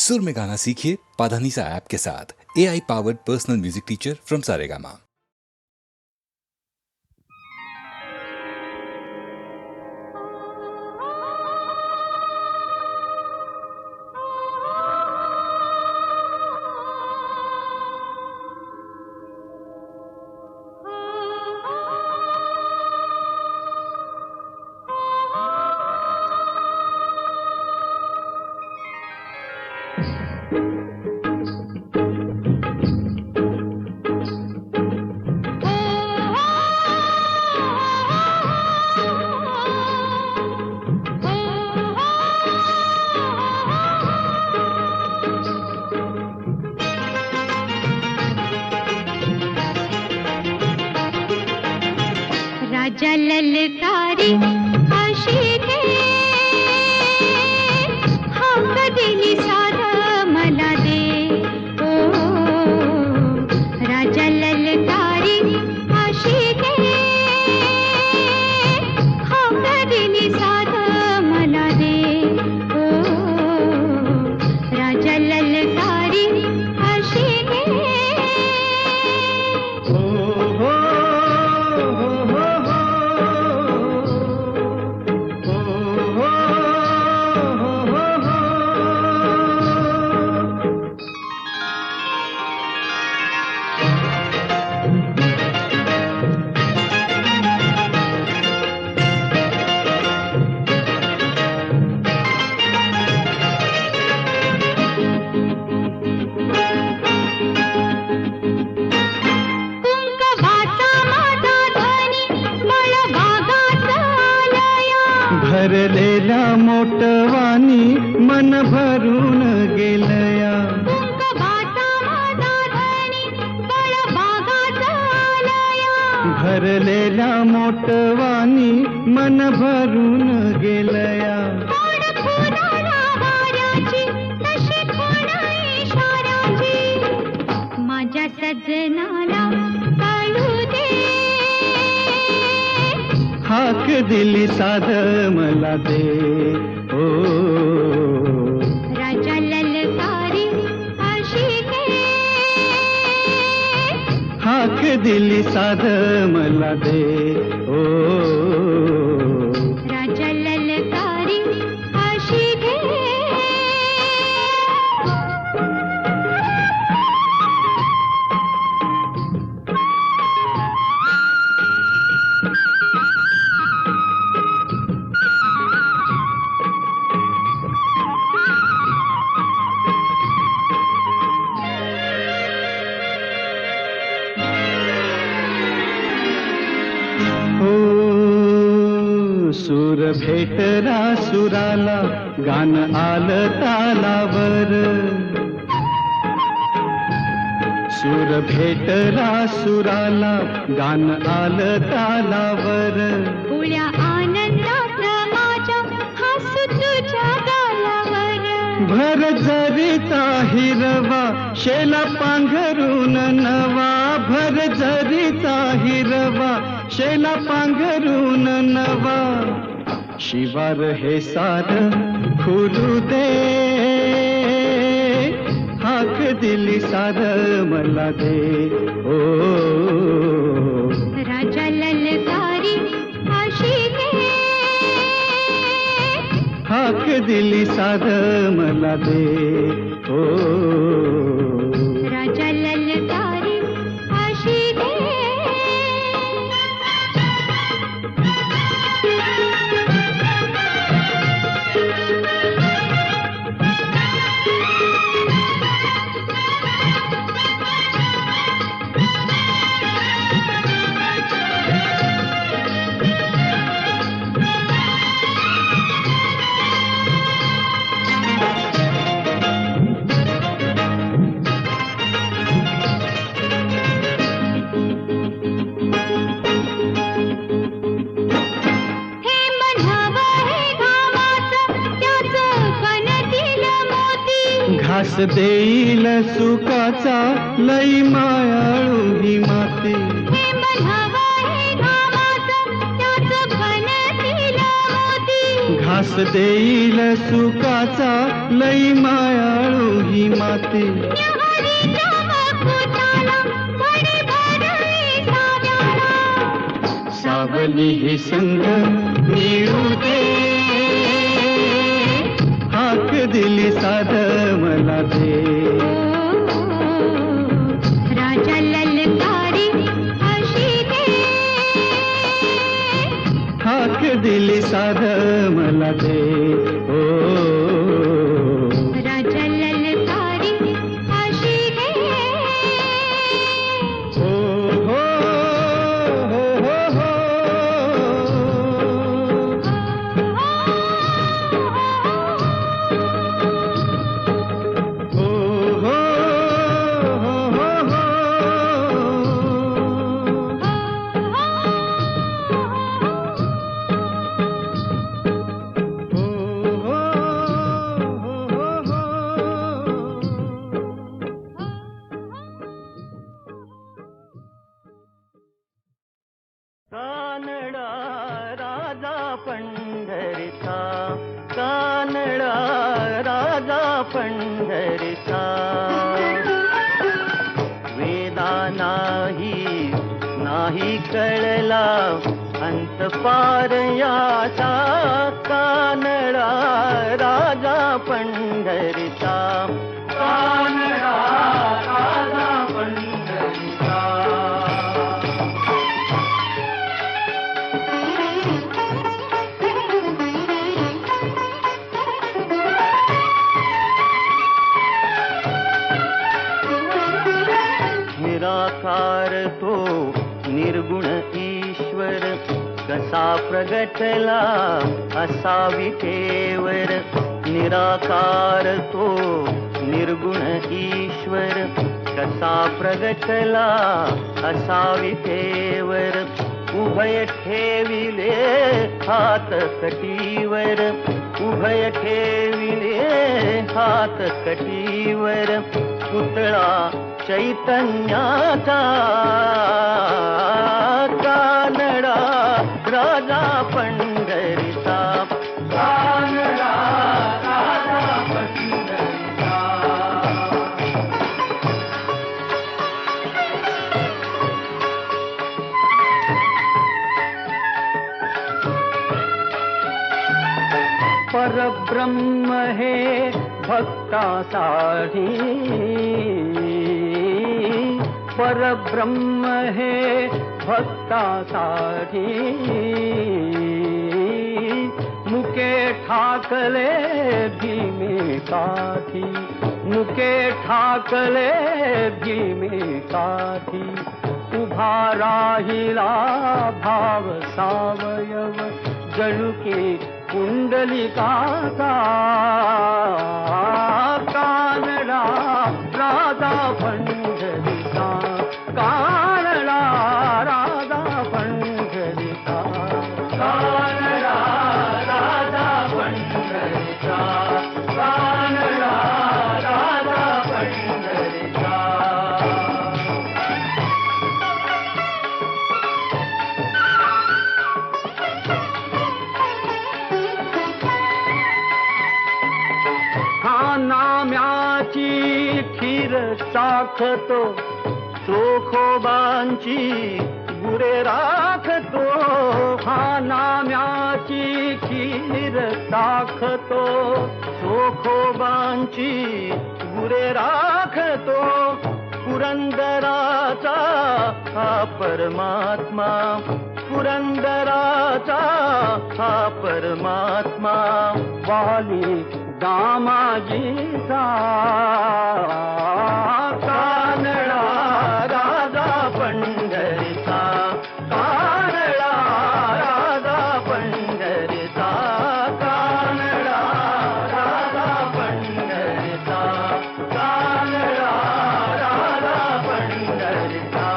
सुर में गाना सीखिए पाधानीसा ऐप के साथ। AI powered personal music teacher from Saregama. राजा ललकारी आशिके हाक दिली सारा मला दे ओ राजा ललकारी आशिके हाक दिली सारा मला दे ओ राजा ललकारी आशिके भरलेला मोटवानी मन भरून गेलया भरलेला मोटवानी मन भरून गेलया माझ्या सजनाला काढू दे हाक दिली साध मला दे ओ राजा ललकारी आशिके हाक दिली साध मला दे ओ राजा ललकारी आशिके सूर भेटला सुराला गान आलं तालावर सूर भेटला सुराला गान आलं तालावर उळ्या आनंदात माझ्या हसू तुझ्या गालावर भर जरीचा हिरवा शेला पांघरून नवा भर जरीचा हिरवा शेला पांघरून नवा शिवार हे सार खुलू दे हाक दिली सार मला दे ओ राजा ललकारी आशिके हाक दिली सार मला दे ओ राजा ललकारी आशिके घास देईल सुखाचा लई मायाळू ही माती घास देईल सुखाचा लई मायाळू माती न्याहाळीच्या मकुटाला मणी भरली साव्याला. सावली ही संग मिळू दे, हाक दिली साध मला दे. राजा ललकारी अशी दे, हाक दिली साध मला दे. ओ राजा ललकारी अशी दे. हो हो हो हो हो. हो हो हो हो हो. कानडा राजा पंढरीचा, कानडा राजा पंढरीचा. वेदा नाही कळला अंत पार याचा. कानडा राजा पंढरीचा, कानडा राजा पंढरीचा. निराकार तो निर्गुण ईश्वर, कसा प्रगटला असा विठेवर. निराकार तो निर्गुण ईश्वर, कसा प्रगटला असा विठेवर. उभय ठेविले हात कटीवर, उभय ठेविले हात कटीवर. पुतळा चैतन्याचा, कानडा राजा पंढरीचा, कानडा राजा पंढरीचा. परब्रह्म हे भक्तासाठी, परब्रह्म हे भक्तासाठी. मुके ठाकले भीमे काठी, मुके ठाकले भीमे काठी. उभा राहिला भाव सावयव, जणू की कुंडलिकाचा. कानडा राजा पंढरीचा, कानडा राजा पंढरीचा, कानडा राजा पंढरीचा, कानडा राजा पंढरीचा. नाम्याची खीर चाखतो, चोखोबांची गुरे राखतो. हा नाम्याची खीर चाखतो, चोखोबांची गुरे राखतो. पुरंदराचा हा परमात्मा, पुरंदराचा हा परमात्मा. वाली दामाजीचा, कानडा राजा पंढरीचा, कानडा राजा पंढरीचा, कानडा राजा पंढरीचा, कानडा राजा पंढरीचा.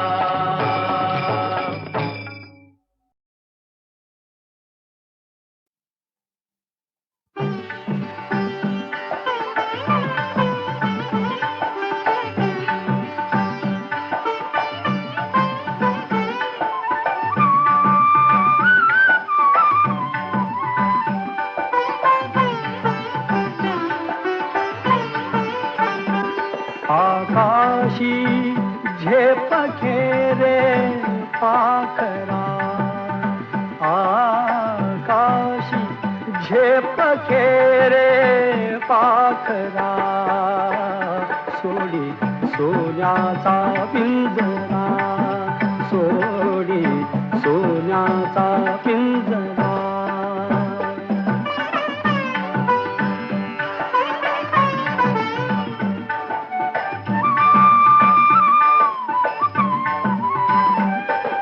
आकाशी झेप खेरे पाखरा आकाशी झेप खेरे पाखरा सोडी सोन्याचा पिंजरा सोडी सोन्याचा पिंजरा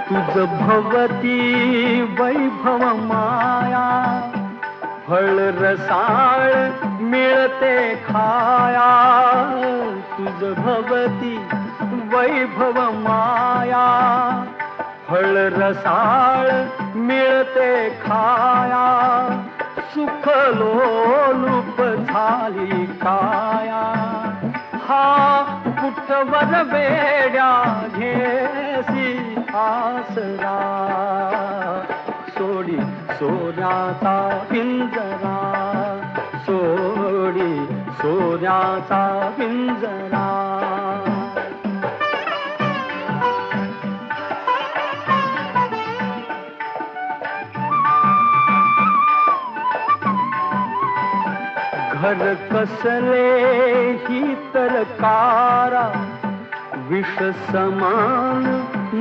तुझ भवती वैभव माया फळ रसाळ मिळते खाया तुझ भवती वैभव माया फळ रसाळ मिळते खाया सुख लोलूप झाली काया हा कुठवर वेड्या घेसी आसरा सोडी सोन्याचा पिंजरा सोडी सोन्याचा पिंजरा घर कसले ही तर कारा विष समान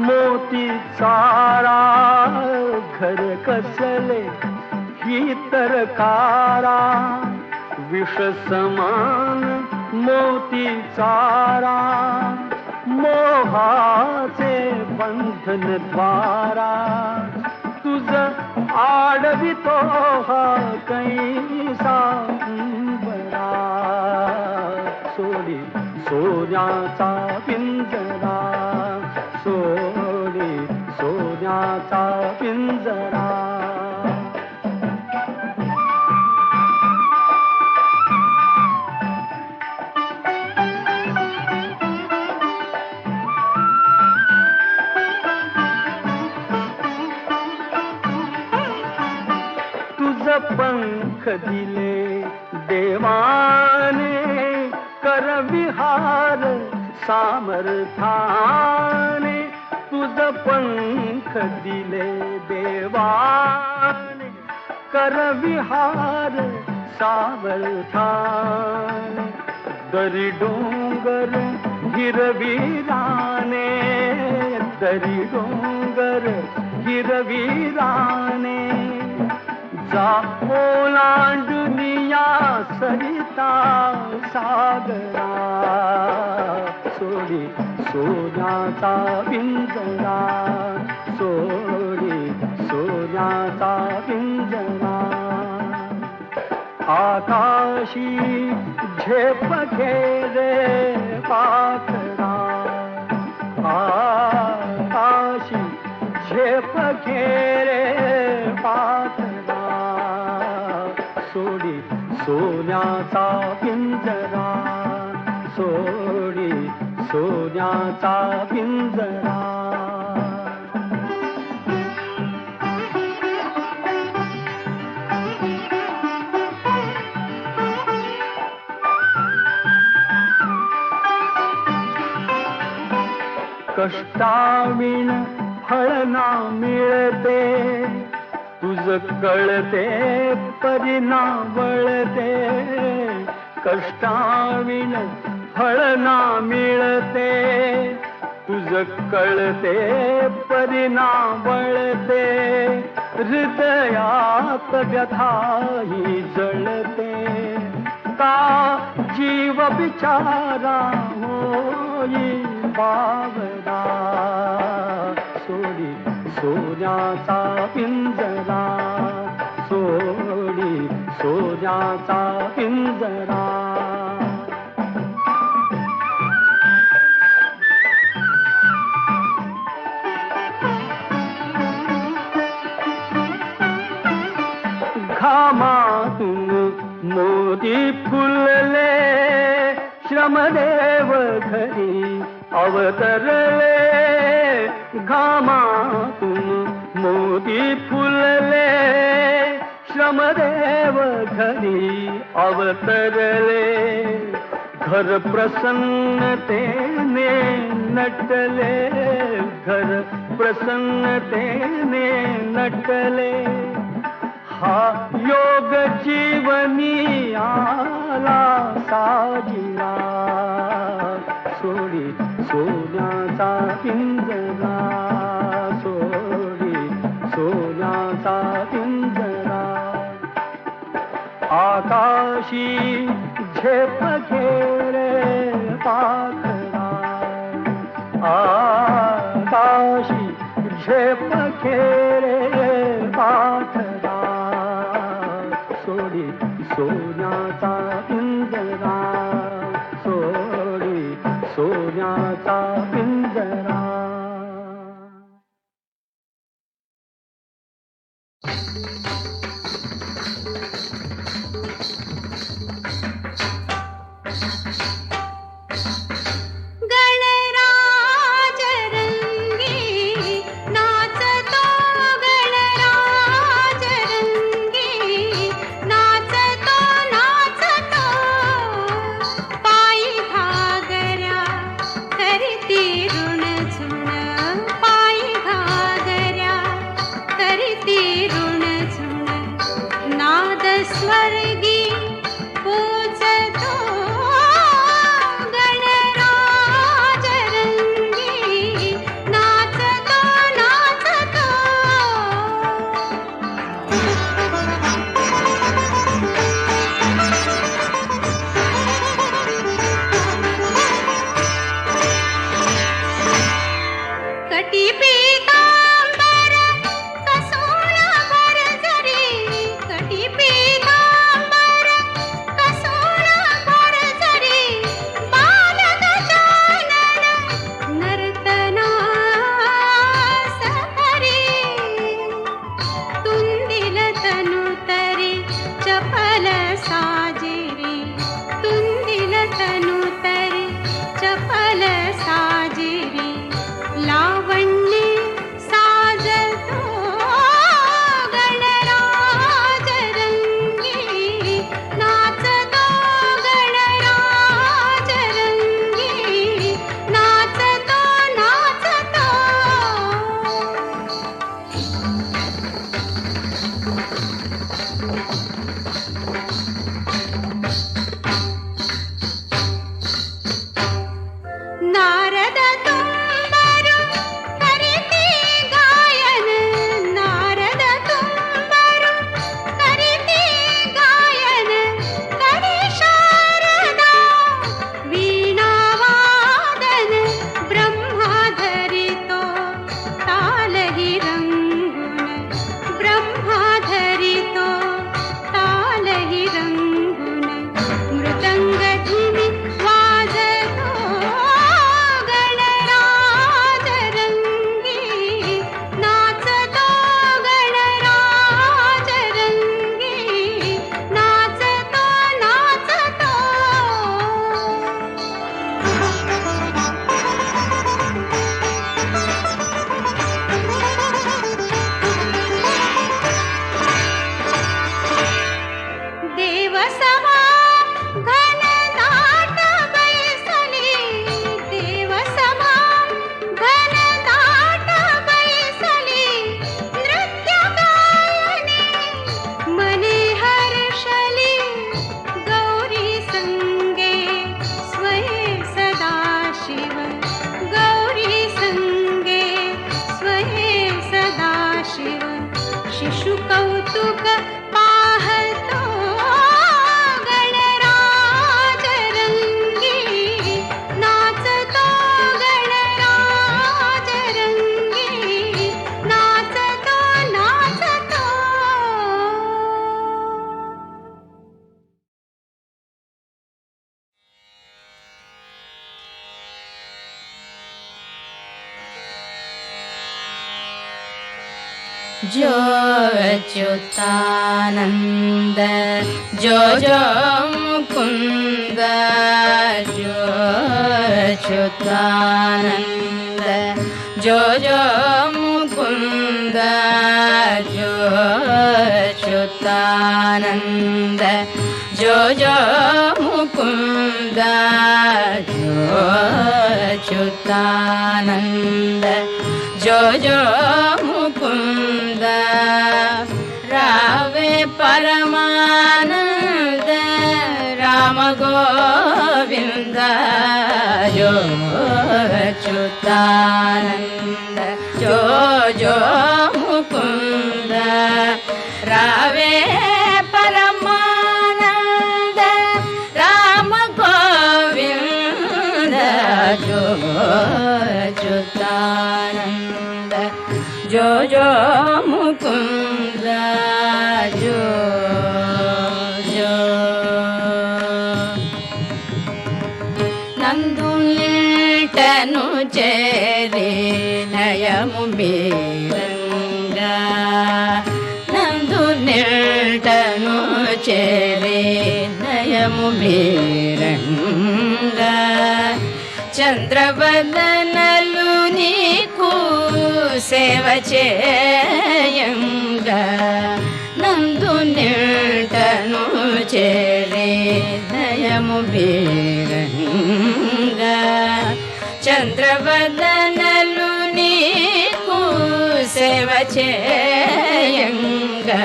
मोती चारा घर कसले ही तर कारा विष समान मोती चारा मोहाचे बंधन द्वारा तुझ आडवितो हा कैसा बरा सोडी सोन्याचा पिंजरा सोडी सोन्याचा पिंजरा पंख दिले देवाने कर विहार सामर्थाने तुझ पंख दिले देवाने कर विहार सामर्थाने दरी डोंगर हिरवीराने दरी डोंगर हिरवीराने जा ओलांडुनिया सरिता सागरा सोडी सोन्याचा पिंजरा सोडी सोन्याचा पिंजरा आकाशी झेप घेरे पाखरा आकाशी झेप घेरे पाखरा सोडी सोन्याचा पिंजरा सोडी सोन्याचा पिंजरा कष्टाविण फळ ना मिळते तुझ कळते परिणा वळते कष्टाविण फळ ना मिळते तुझ कळते परिणा वळते हृदयात व्यथाही जळते का जीव बिचारा होई बावरा सोडी सोन्याचा पिंजरा सोडी सोन्याचा पिंजरा घामातून मोती फुलले श्रमदेव घरी अवतरले घामातून मोती फुलले श्रमदेव घरी अवतरले घर प्रसन्नतेने नटले, घर प्रसन्नतेने नटले, हा योग जीवनी आला साजिला, सोडी सोन्याचा पिंजरा, सोडी सोन्याचा पिंजरा, आकाशी झेप घेरे पाखरा, आकाशी झेप घेरे पाखरा, सोडी सोन्याचा पिंजरा, सोडी सोन्याचा पिंजरा. गणराज रंगी नाचतो, गणराज रंगी नाचतो, नाचतो, पायी घागऱ्या करती ऋणझुण, पायी घागऱ्या करती ऋणझुण, नाद स्वर्गी पूजतो, गणराज रंगी नाचतो, नाचतो. कटी पीतांबर कसोला भरजरी, कटी पीतांबर कसोला भरजरी, बालगजानन नर्तनास हरी, तुंदिल तनुतरी चपल साजिरी, तुंदिल तनुतरी चपल साजिरी, लावण्य साजतो, गणराज रंगी नाचतो, गणराज रंगी नाचतो, नाचतो. नारद तुम्बरु करिते गायन, नारद तुम्बरु करिते गायन, करी शारदा वीणावादन, ब्रह्मा धरितो तालहि रंगुन, ब्रह्मा धरितो तालहि रंगुन, मृदंग धिमी वाजतो, गणराज रंगी नाचतो, गणराज रंगी नाचतो, नाचतो. देव सभा घनदाट बैसली, देव सभा घनदाट बैसली, नृत्य गायने मने हर्षली, गौरी संगे स्वये सदाशिव, गौरी संगे स्वये सदाशिव, शिशु कौतुक पाहतो, गणराज रंगी नाचतो, गणराज रंगी नाचतो, नाचतो. जो अच्युतानंद, जो जो मुकुंद, जो अच्युतानंद, जो जो मुकुंद, जो अच्युतानंद, जो जो मुकुंद, अच्युतानन्द जो जो मुकुन्द रावे परमानन्द राम गोविन्द जो अच्युतानन्द जो जो मुकुन्द रावे परमानन्द राम गोविन्द जो अच्युतानन्द जो जो मुकुन्द जो जो నందు నీటను చేరి నయము మీరంగా నందు నీటను చేరి నయము మీరంగా చంద్రవదనలు నీకు సేవ చేయంగా నందు నీటను చేరి నయము మీరంగా చంద్రవదనలు నీకు సేవ చేయంగా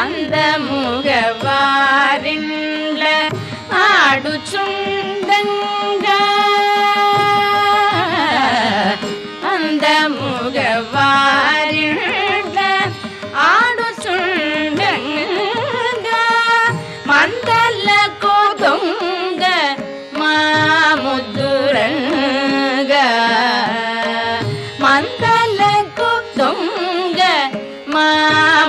అందముగ వారిండ్ల ఆడుచుండంగా అందముగ వారిండ్ల ఆడుచుండంగా మందలకు దొంగ మా ముద్దురంగా మందలకు దొంగ మా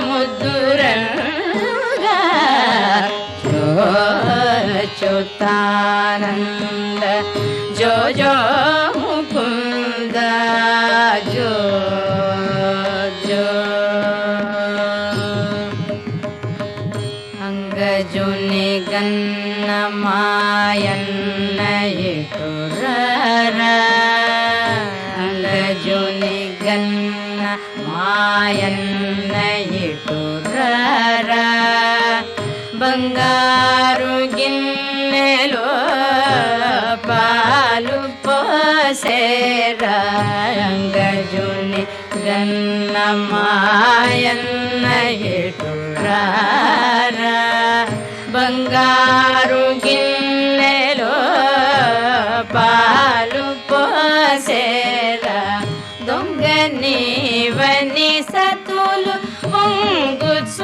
ముద్దురంగా అచ్యుతానంద జో జో ముకుంద జో జో అంగజుని గన్న మాయన్న ఎటురర అంగజుని గన్న మాయన్న ఎటురర బంగారు గిన్నెలో పాలు పోసేరా అంగజుని గన్న మాయన్న ఎటురారా బంగారు గిన్నెలో పాలు పోసేరా దొంగ నీవని సతులు పొంగుచున్నారా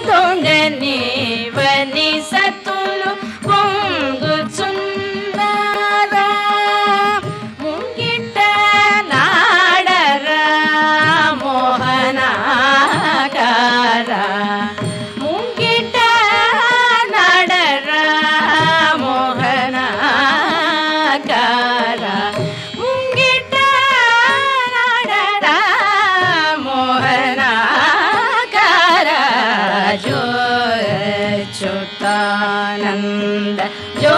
దొంగ నీవని సతులు పొంగుచున్నారా ముంగిట నాడరా మోహనాకారా ముంగిట నాడరా మోహనాకారా ముంగిట నాడరా మోహనాకారా జో అచ్యుతానంద జో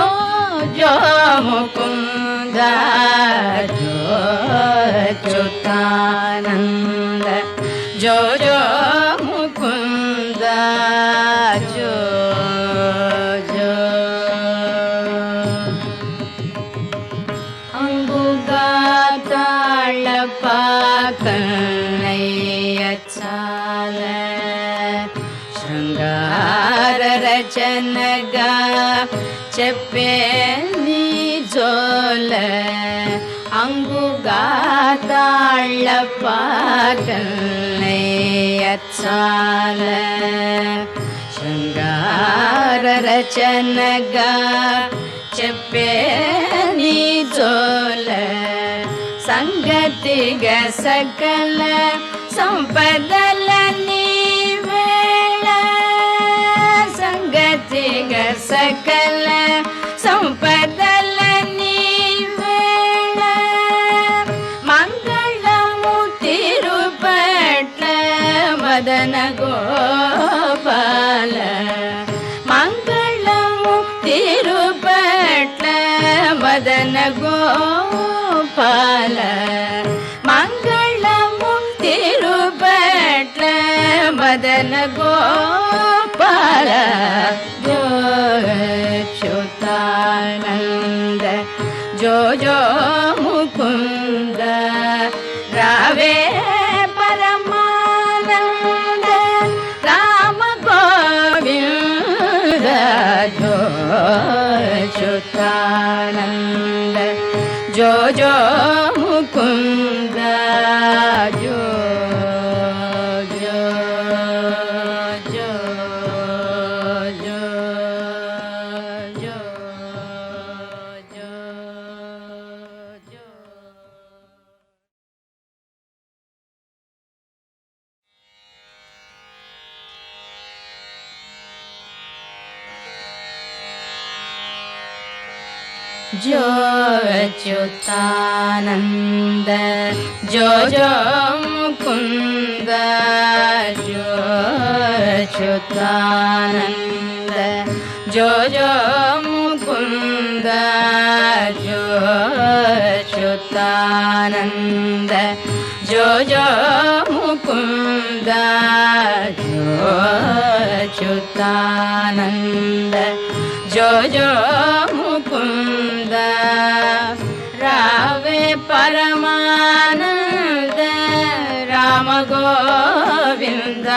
జో ముకుంద జో అచ్యుతానంద జో జో ముకుంద జో జో అంగుగా తాళపాకన్నయ్య చాల శృంగార రచనగా చెప్పే నీ జోల అంగుగా తాళపాకన్నయ్య చాల శృంగార రచనగా చెప్పే నీ జోల సంగతిగా సకల సంపదల నీవేళ సంగతిగా సకల సంపదల నీవేళ మంగళము తిరుపట్ల మదన గోపాల మంగళము తిరుపట్ల మదన గోపాల మంగళము తిరుపట్ల మదన గోపాల జో अच्युतानंद जो जो मुकुंद रावे परमानंद राम गोविंद जो अच्युतानंद जो जो मुकुंद जो जो जो जो जो जो जो जो अच्युतानंद जो जो मुकुंद जो अच्युतानंद जो जो मुकुंद जो अच्युतानंद जो जो मुकुंद जो अच्युतानंद जो जो मुकुंद रावे परमानंद राम गोविंद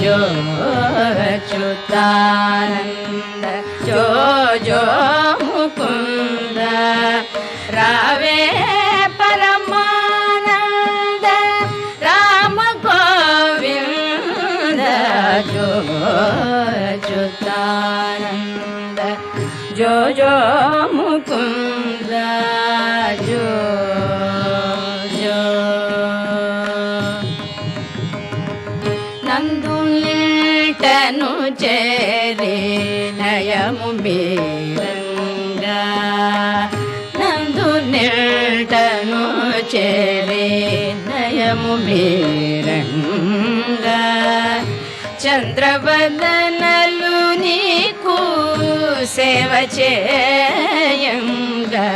जो अच्युतानंद जो जो मुकुंद रावे परमानंद राम गोविंद जो अच्युतानंद जो जो मुकुंद जो जो నందు నిల్టను చేరి నయము బీరంగా నందు నిల్టను చేరి నయము బీరంగా చంద్రవదనలు నీకు సేవ చేయంగా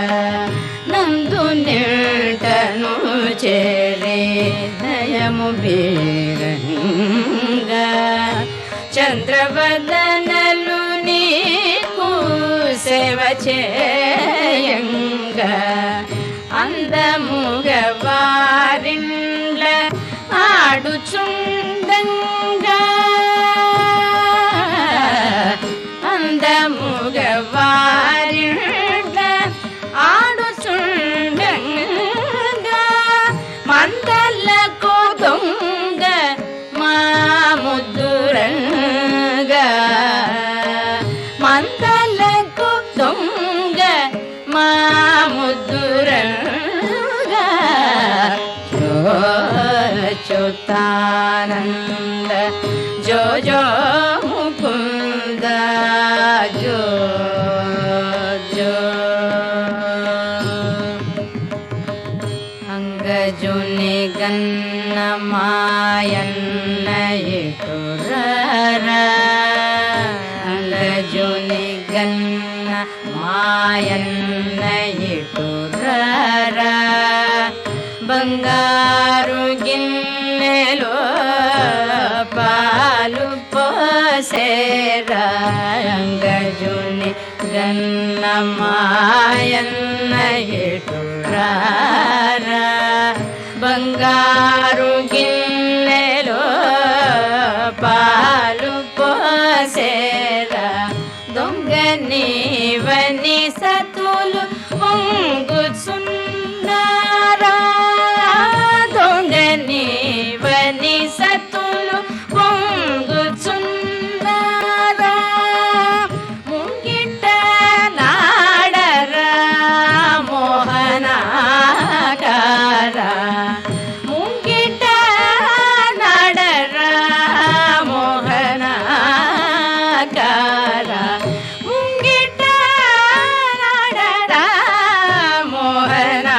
నందు నిల్టను చేరి నయము బీరంగా చంద్రవదనలు నీకు సేవ చేయంగా అందముగా వారిండ్ల ఆడుచుండంగా అందముగా వారిండ్ల ఆడుచుండంగా మందలకు దొంగ మా ముద్దురంగా మందలకు దొంగ మా ముద్దురంగా జో అచ్యుతానంద జో జో ముకుంద జో జో అంగజుని గన్న మాయన్న ఎటురరా అంగజుని గన్న మాయన్న ఎటురరా బంగారు గిన్నెలో పాలు పోసేరా అంగజుని గన్న మాయన్న ఎటురారా బంగారు గిన్నెలో పాలు పోసేరా దొంగ నీవని సతులు పొంగుచున్నారా దొంగ నీవని సతులు పొంగుచున్నారా ముంగిట నాడరా మోహనాకారా ముంగిట నాడరా మోహనాకారా ముంగిట నాడరా మోహనా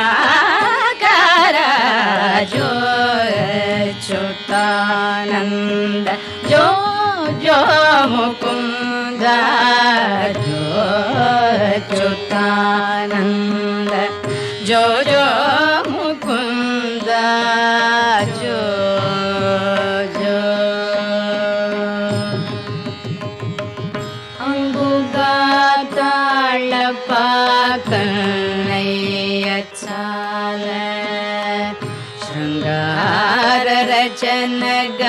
ರಚನಗ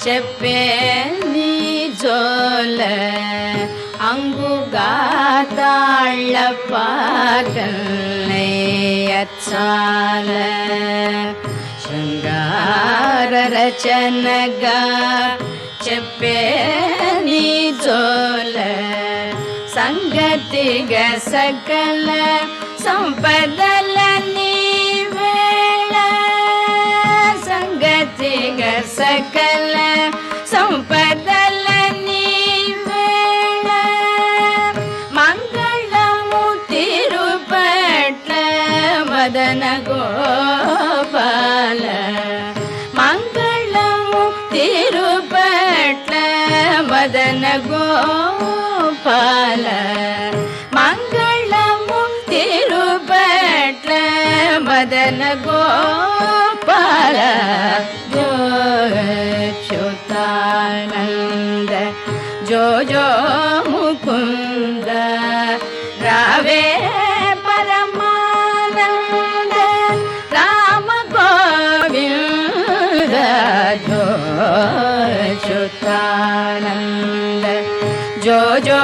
ಚೆಪ್ಪೆನಿ ಜೋಲ ಅಂಗುಗಾತಾಳಪ್ಪಾಗಲ್ಲೆಯಚ್ಚಾಲ ಶೃಂಗಾರ ರಚನಗ ಚೆಪ್ಪೆನಿ ಜೋಲ ಸಂಗತಿಗ ಸಕಲ ಸಂಪದಲ ನೀವೇಳ ಸಂಗತಿಗ ಸಕಲ ಸಂಪದಲ ನೀವೇಳ ಮಂಗಳಮು ತಿರುಪಟ್ಲ ಮದನ ಗೋಪಾಲ ಮಂಗಳಮು ತಿರುಪಟ್ಲ ಮದನ ಗೋಪಾಲ ಮಂಗಳಮು ತಿರುಪಟ್ಲ ಮದನ ಗೋಪಾಲ ಜೋ ಚ್ಯುತಾನಂದ ಜೋ ಜೋ ಮುಕುಂದ ರಾವೇ ಪರಮಾನಂದ ರಾಮ ಗೋವಿಂದ ಜೋ ಚ್ಯುತಾನಂದ ಜೋ ಜೋ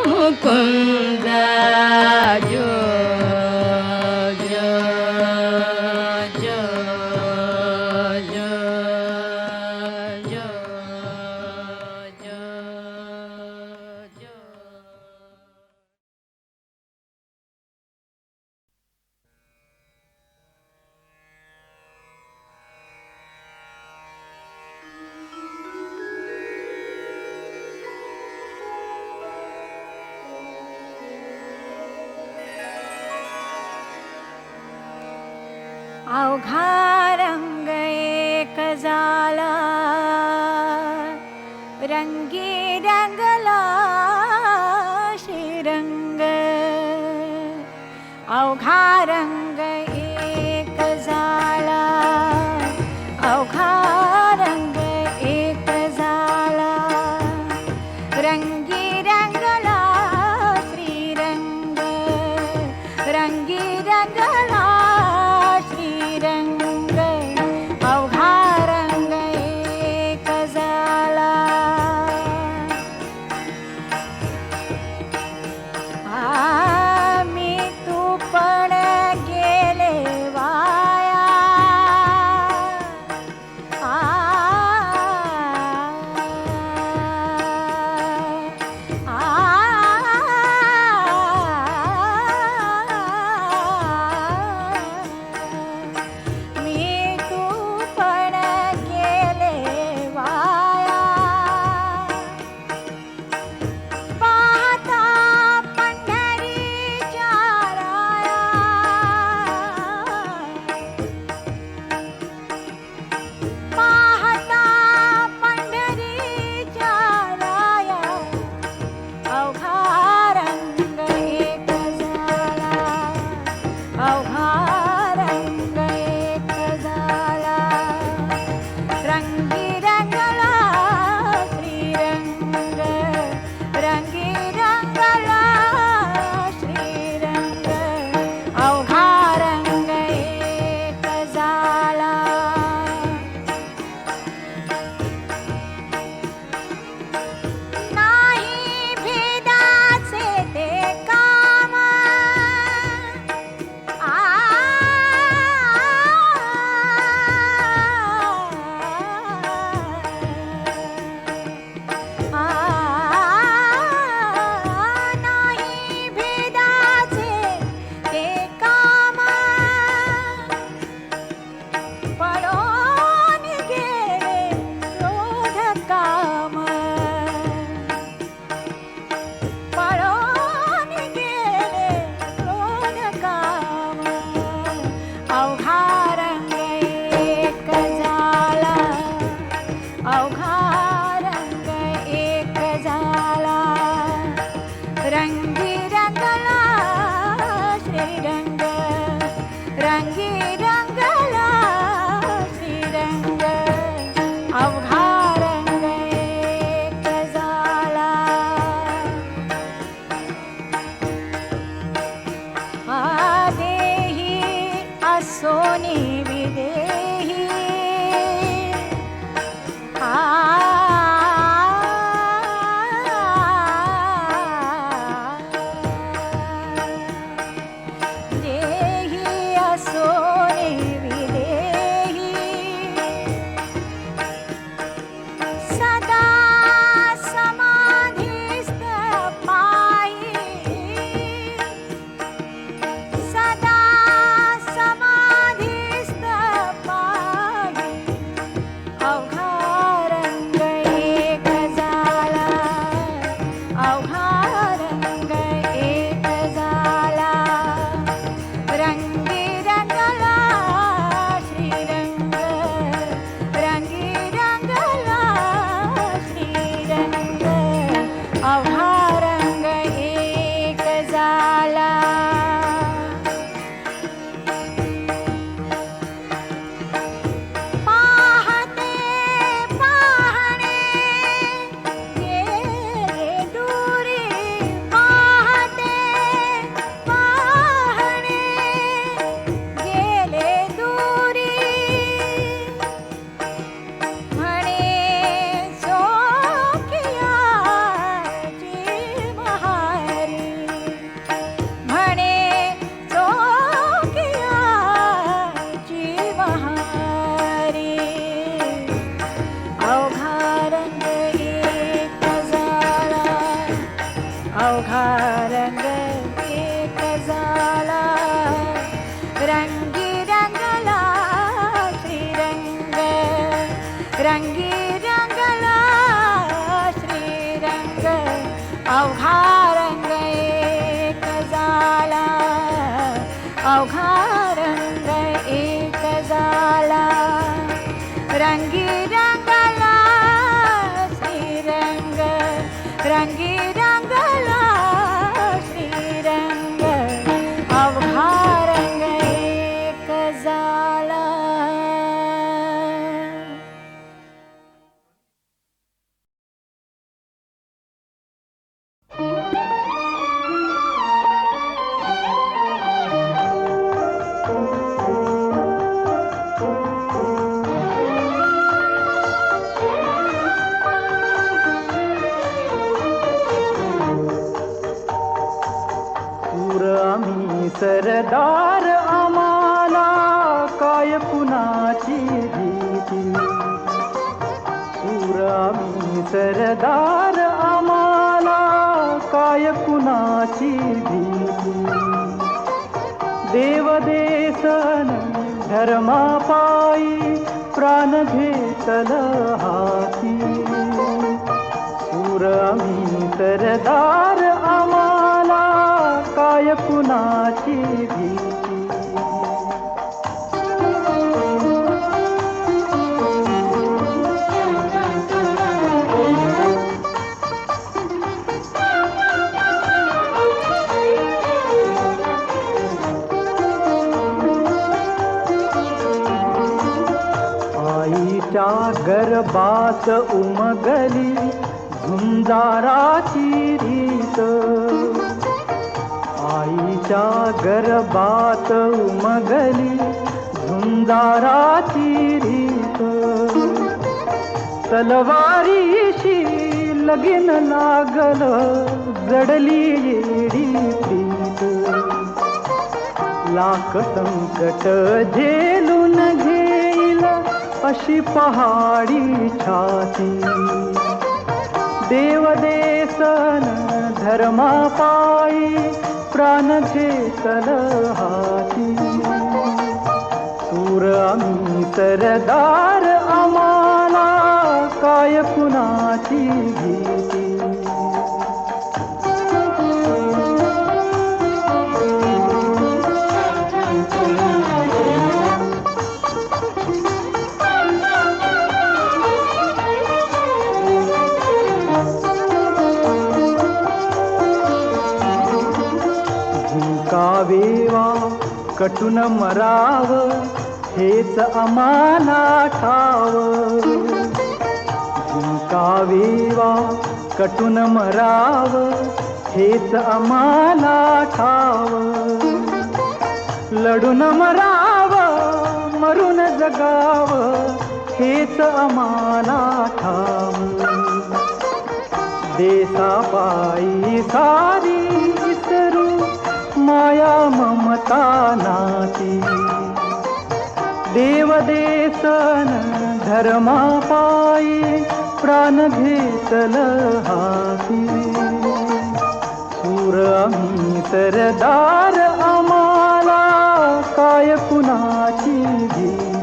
ಮುಕುಂದ ಜೋ ಜೋ ಜೋ ಜೋ ಜೋ ಜೋ ಜೋ. अवघा रंग एक झाला रंगी रंगला श्रीरंग अवघा रंग एक झाला अवघा रंग एक झाला रंगी रंगला श्रीरंग रंगी रंगला रंग अवघा रंग एक झाला मी तू पण गेले वाया सोनी विदेही अवघा रंग एक झाला रंगी रंगला श्रीरंग रंगी रंगला श्रीरंग अवघा रंग एक झाला अवघा रंग एक झाला रंगी रंगला श्रीरंग रंगी रंगला श्रीरंग अवघा रंग एक झाला सरदार आम्हाला काय कुणाची भीती सूर आम्ही सरदार आम्हाला काय कुणाची भीती देवदेशन धर्मापायी प्राण घेतल हाती सूर आम्ही सरदार आम्हाला काय कुणाची भीती आईच्या गर्भात उमगली झुंजाराची रीत आईच्या गर्भात उमगली झुंजाराची रीत तलवारीशी लगीन लागल जडली येडी प्रीत लाख संकट झेलून घेईल अशी पहाडी छाती देवदेशन धर्मापायी प्राण घेतल हाती सूर आम्ही सरदार आम्हाला काय कुणाची भीती वेवा कटून मराव हेच आम्हाला ठाव झुंकावेवा कटून मराव हेच आम्हाला ठाव लढून मराव मरून जगाव हेच आम्हाला ठाव देशापायी सारी विसरू माया ममता नाती देवदेशन धर्मापायी प्राण घेतल हाती सूर आम्ही सरदार आम्हाला काय कुणाची भीती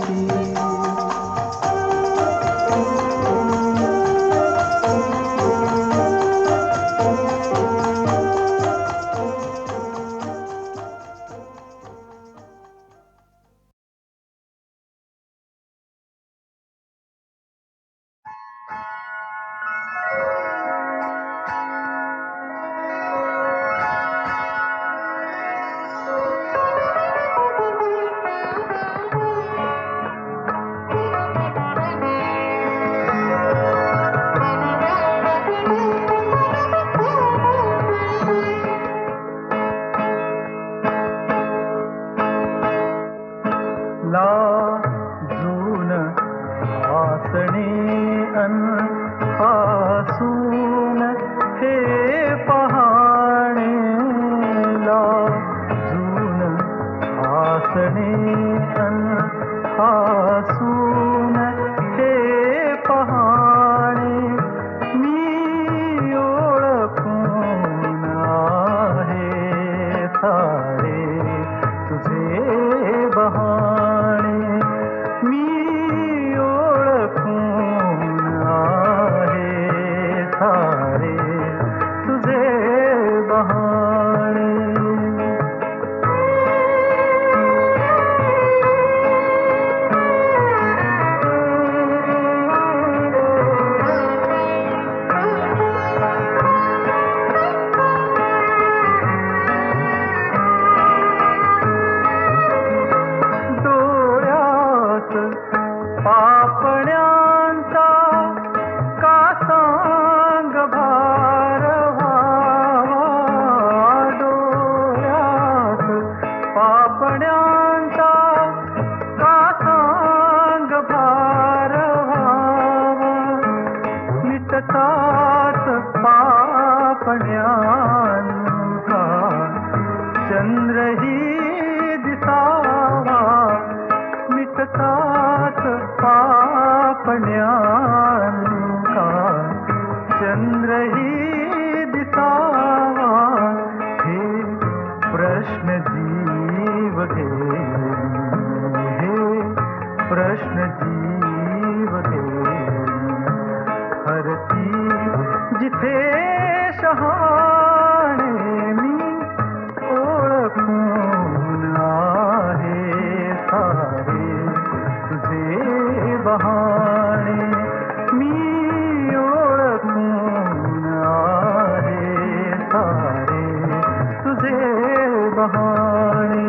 चंद्रही दिसावा मिटतात पापण्यांका चंद्रही दिसावा हे प्रश्न जीव घेऊन हे प्रश्न जीव घेऊन हरती जिथे शहाणे मी ओळखून आहे सारे तुझे बहाणे मी ओळखून आहे सारे तुझे बहाणे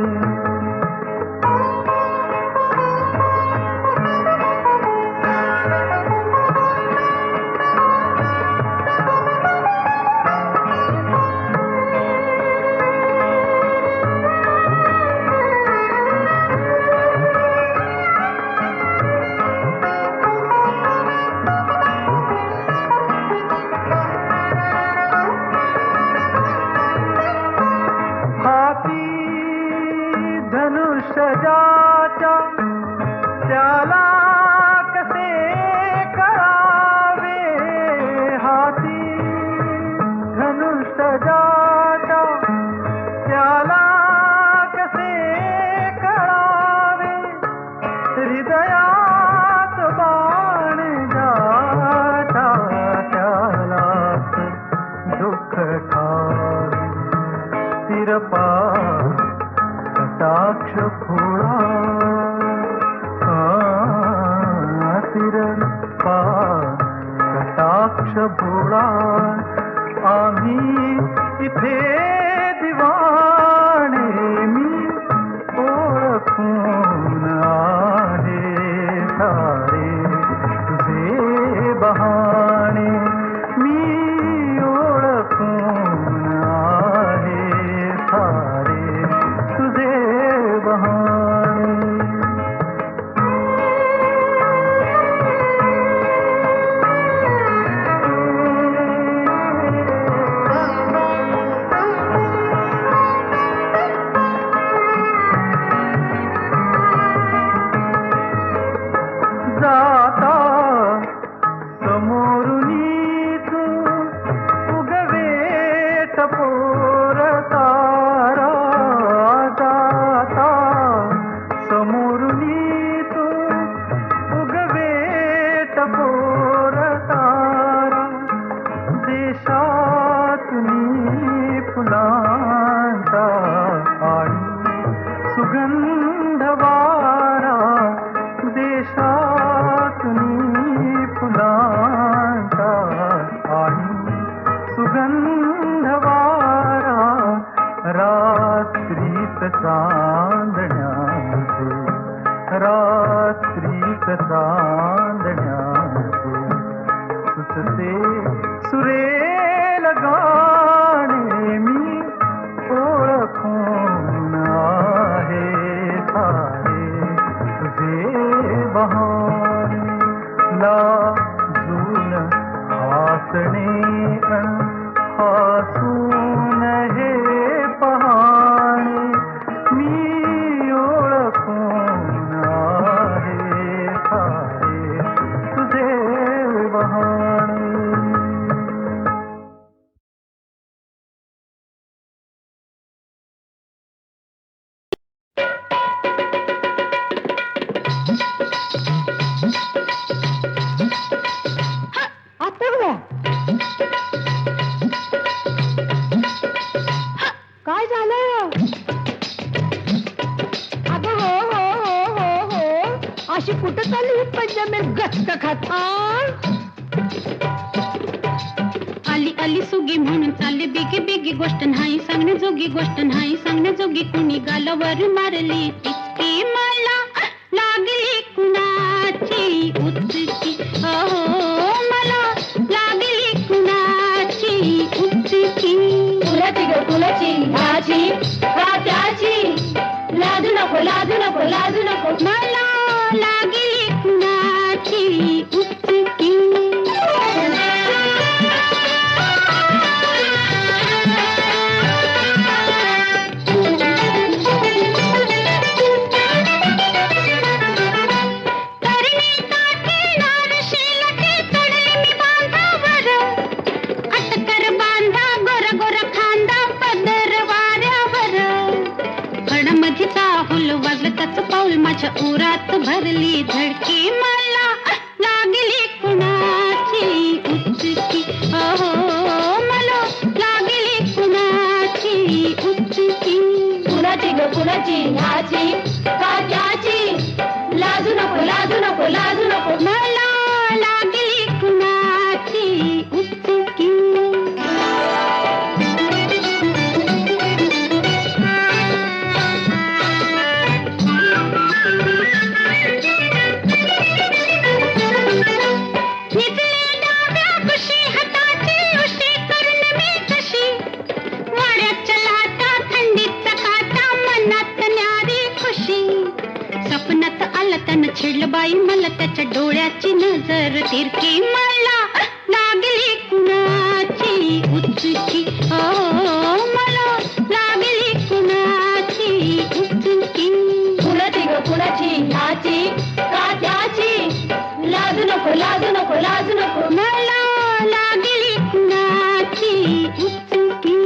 धनुष्यजाच्या त्याला कसे कळावे हाती धनुष्यजाच्या त्याला कसे कळावे हृदयात बाण जाता त्यालाच दुःख ठावे तिरपा कटाक्ष फुळा तिरपा कटाक्ष फुळा आम्ही इथे दिवाणे मी ओळखून आहे सारे तुझे बहाणे मी ओळखून आहे सारे तुझे बहाणे जाता समोरुनी तू उगवे टपोर तारा जाता समोरुनी तू उगवे टपोर तारा देशातुनी फुलांचा आणि सुगंध वारा देशातुनी फुलांचा आणि सुगंध वारा रात्रीत चांदण्याचे रात्रीत चांदण्याचे सुचते सुरेल गाणे मी ओळखून आहे सारे तुझे बहाणे लाजून हासणे हसून हे पहाणे मी ओळखून आहे सारे तुझे बहाणे काय झालं अगं हो हो हो हो हो अशी कुठं चालली ही पंजाबी गचक खात आली आली सुगी म्हणून चालली बिगी बिगी गोष्ट नाही सांगणे जोगी गोष्ट नाही सांगणे जोगी कुणी गालावर मारली टिचकी मला लागली कुणाची उचकी हो मला लागली कुणाची उचकी फुलाची ग फुलाची ह्याची का त्याची लाजू नको लाजू नको लाजू नको मला लागली कुणाची उचकी माझ्या उरात भरली धडकी मला लागली कुणाची उचकी अहो मला लागली कुणाची उचकी कुणाची ग कुणाची ह्याची का त्याची लाजू नको लाजू नको लाजू नको मला लागली कुणाची उचकी छिडलं बाई मला त्याच्या डोळ्याची नजर तिरकी मला लागली कुणाची उचकी अहो मला लागली कुणाची उचकी कुणाची ग कुणाची ह्याची का त्याची लाजू नको लाजू नको लाजू नको मला लागली कुणाची उचकी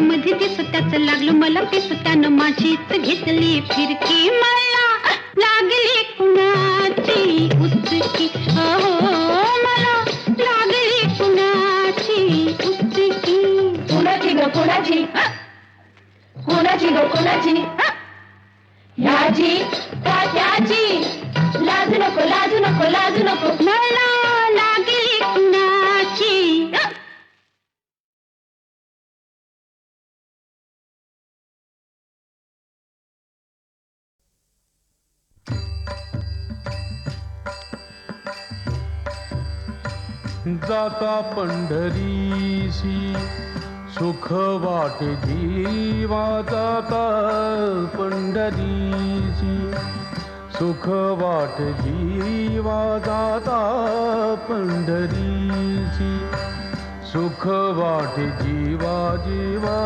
लागलं मला पिस त्यानं माझीच घेतली फिरकी मला लागली कुणाची उचकी अहो मला लागली कुणाची उचकी कुणाची ग कुणाची कुणाची ग कुणाची ह्याची का त्याची लाजू नको लाजू नको लाजू नको मला लागली कुणाची जाता पंढरीशी सुख वाटे जीवा जाता पंढरीशी सुख वाटे जीवा जाता पंढरीशी सुख वाटे जीवा जीवा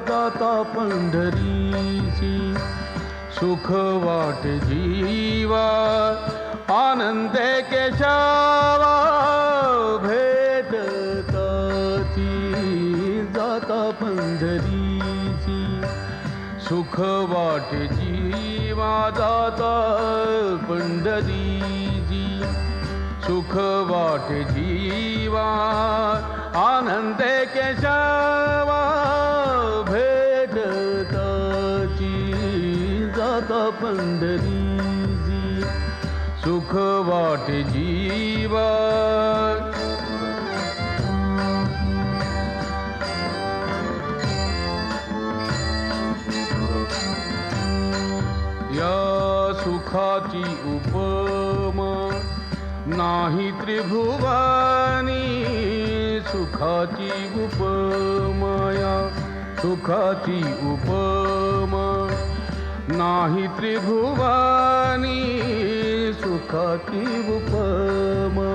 जाता पंढरीशी सुख वाटे जीवा आनंदे केशवा भेटताची जाता पंढरीची सुख वाटे जीवा जाता पंढरीची सुख वाटे जीवा आनंदे केशवा भेटताची जाता पंढरीची सुख वाटे जीवा या सुखाची उपमा नाही त्रिभुवानी सुखाची उपमा या सुखाची उपमा नाही त्रिभुवानी सुखाची उपमा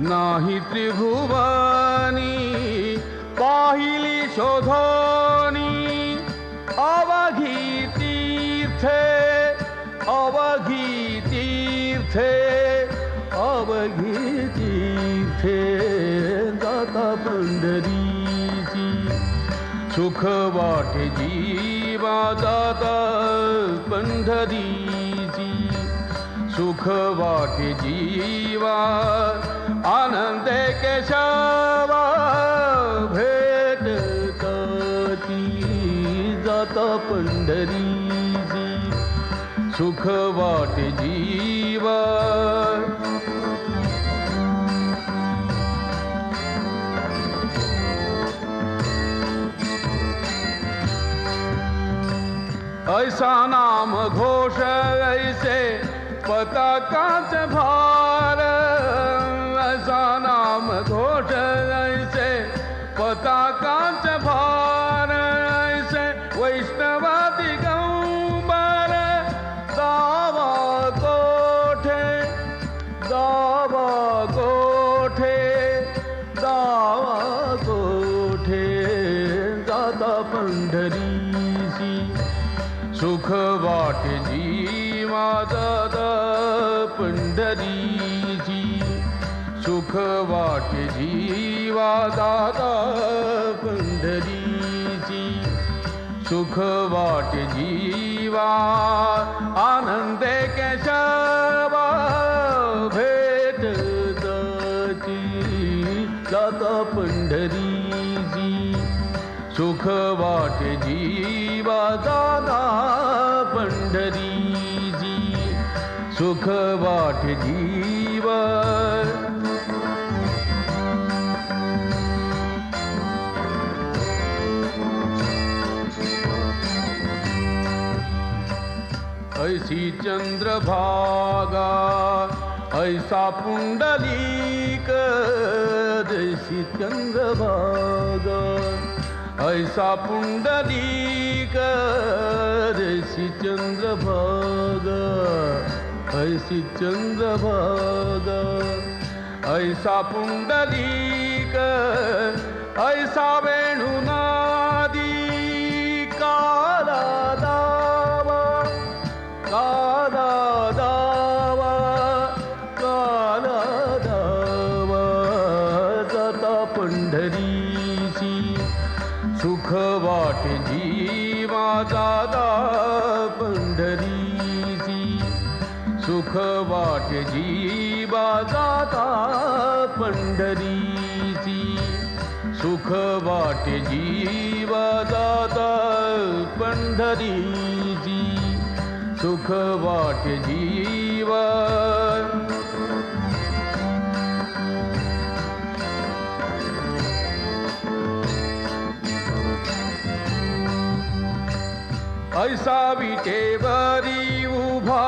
नाही त्रिभुवानी पाहिली शोधोनी अवघी तीर्थे अवघी तीर्थे अवघी तीर्थे जाता पंढरीची सुख वाटे जीवा जाता पंढरीची सुख वाटे जीवा आनंदे केशवा भेटताची जाता पंढरीची सुख वाटे जीवा ऐसा नाम घोष ऐसे पताकाच भार ऐसा नाम घोष ऐसे पताकाच भार ऐसे वैष्णवा दिगंबर दावा कोठे सुख वाटे जीवा दादा पंढरीची सुख वाटे जीवा दादा पंढरीची सुख वाटे जीवा आनंदे केशवा भेटताची दादा पंढरीची सुख वाटे जीवा दादा पंढरीची सुख वाटे जीवा ऐसी चंद्रभागा ऐसा पुंडलीक जैसी चंद्रभागा ऐसा पुंडलीक जैसी चंद्रभागा ऐसी चंद्रभागा ऐसा पुंडलीक ऐसा वेणुनादी काला दावा काला दावा काला दावा जाता पंढरीची सुख वाटे जीवा दादा पंढरीची सुख वाटे जीवा दादा पंढरीची सुख वाटे जीवा दादा पंढरीची सुख वाटे जीवा ऐसा विटेवरी उभा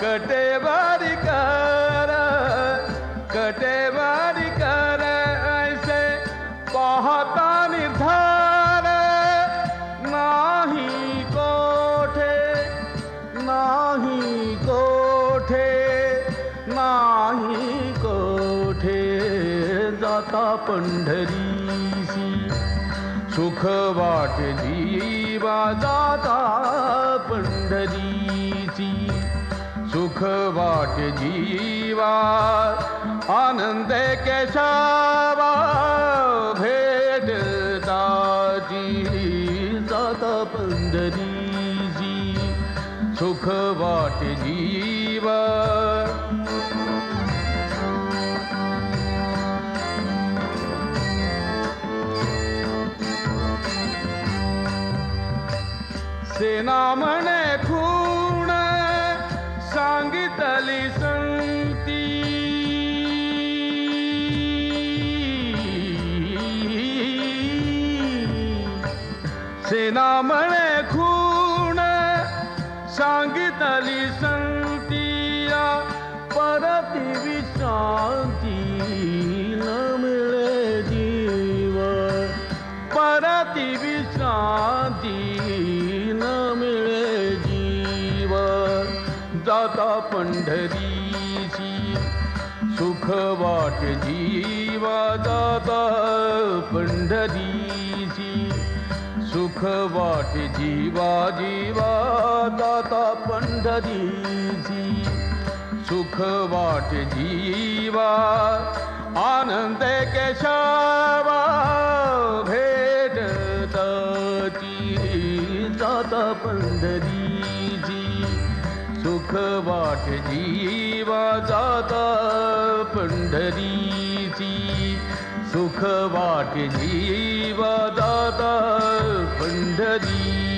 कटेवारी कर ऐसे पाहता निर्धार नाही कोठे नाही कोठे नाही कोठे जाता पंढरीसी सुख वाटे जीवा जाता पंढरीची सुख वाटे जीवा आनंद केशवा भेटताची जाता पंढरीची सुख वाटे जीवा सेना म्हणे खूण सांगितली संती सेना म्हणे खूण सांगितली संतिया परती विश्रांती न मिळे जीव परती विश्रांती न मिळे जीव जाता पंढरीची सुख वाटे जीवा जाता पंढरीची सुख वाटे जीवा जीवा जाता पंढरीची सुख वाटे जीवा आनंद केशवा भेटताची जाता पंढरीची सुख वाटे जीवा जाता पंढरीची सुख वाटे जीवा जाता पंढरी